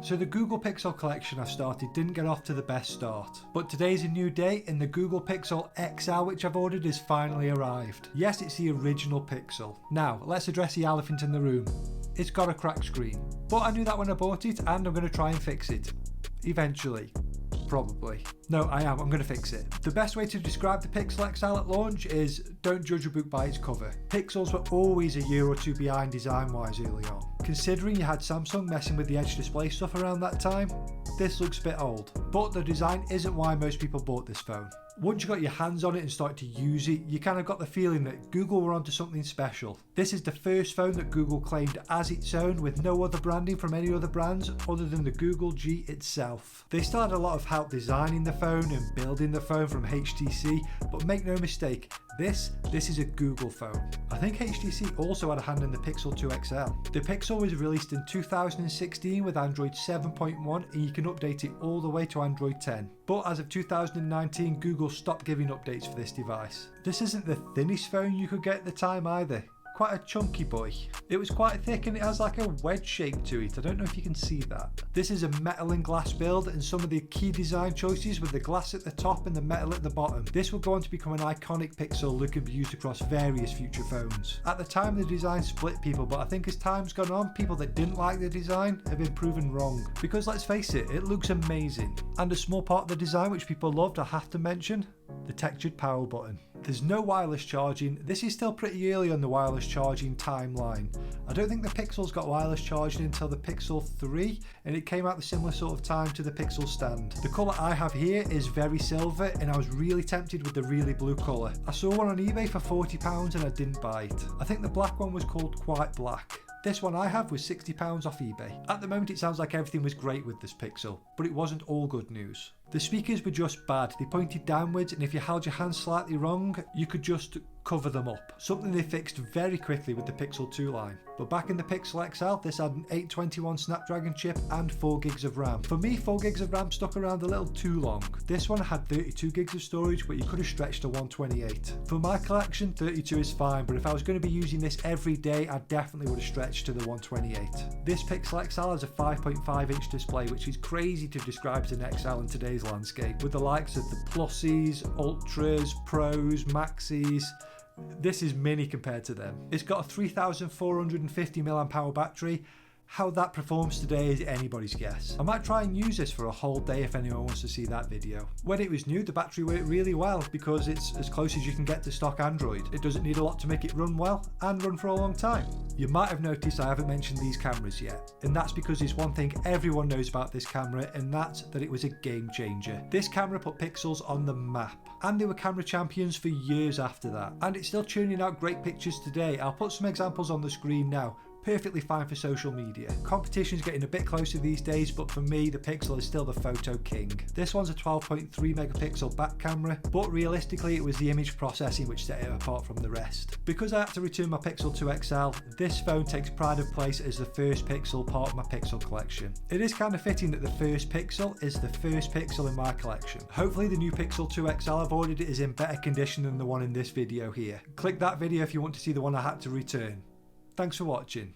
So the Google Pixel collection I started didn't get off to the best start, but today's a new day and the Google Pixel XL which I've ordered has finally arrived. Yes, it's the original Pixel. Now, let's address the elephant in the room. It's got a cracked screen, but I knew that when I bought it and I'm going to try and fix it. Eventually. Probably. No, I'm going to fix it. The best way to describe the Pixel XL at launch is don't judge a book by its cover. Pixels were always a year or two behind design-wise early on. Considering you had Samsung messing with the Edge display stuff around that time, this looks a bit old. But the design isn't why most people bought this phone. Once you got your hands on it and started to use it, you kind of got the feeling that Google were onto something special. This is the first phone that Google claimed as its own with no other branding from any other brands other than the Google G itself. They still had a lot of help designing the phone and building the phone from HTC, but make no mistake, this is a Google phone. I think HTC also had a hand in the Pixel 2 XL. The Pixel was released in 2016 with Android 7.1 and you can update it all the way to Android 10. But as of 2019, Google stopped giving updates for this device. This isn't the thinnest phone you could get at the time either. Quite a chunky boy. It was quite thick and it has like a wedge shape to it. I don't know if you can see that. This is a metal and glass build, and some of the key design choices with the glass at the top and the metal at the bottom. This will go on to become an iconic Pixel that can be used across various future phones. At the time the design split people, but I think as time's gone on, people that didn't like the design have been proven wrong. Because let's face it looks amazing. And a small part of the design which people loved I have to mention, the textured power button. There's no wireless charging. This is still pretty early on the wireless charging timeline. I don't think the Pixel's got wireless charging until the Pixel 3, and it came out the similar sort of time to the Pixel stand. The colour I have here is very silver, and I was really tempted with the really blue colour. I saw one on eBay for £40 and I didn't buy it. I think the black one was called Quite Black. This one I have was £60 off eBay. At the moment it sounds like everything was great with this Pixel, but it wasn't all good news. The speakers were just bad. They pointed downwards, and if you held your hand slightly wrong, you could just cover them up. Something they fixed very quickly with the Pixel 2 line. But back in the Pixel XL, this had an 821 Snapdragon chip and 4 gigs of RAM. For me, 4 gigs of RAM stuck around a little too long. This one had 32 gigs of storage, but you could have stretched to 128. For my collection, 32 is fine, but if I was going to be using this every day, I definitely would have stretched to the 128. This Pixel XL has a 5.5 inch display, which is crazy to describe as an XL in today's landscape, with the likes of the Pluses, Ultras, Pros, Maxis. This is mini compared to them. It's got a 3450 mAh battery. How that performs today is anybody's guess. I might try and use this for a whole day if anyone wants to see that video. When it was new, the battery worked really well because it's as close as you can get to stock Android. It doesn't need a lot to make it run well and run for a long time. You might have noticed I haven't mentioned these cameras yet, and that's because there's one thing everyone knows about this camera, and that's that it was a game changer. This camera put Pixels on the map, and they were camera champions for years after that, and it's still churning out great pictures today. I'll put some examples on the screen now. Perfectly fine for social media. Competition's getting a bit closer these days, but for me the Pixel is still the photo king. This one's a 12.3 megapixel back camera, but realistically it was the image processing which set it apart from the rest. Because I had to return my Pixel 2 XL, this phone takes pride of place as the first Pixel part of my Pixel collection. It is kind of fitting that the first Pixel is the first Pixel in my collection. Hopefully the new Pixel 2 XL I've ordered is in better condition than the one in this video here. Click that video if you want to see the one I had to return. Thanks for watching.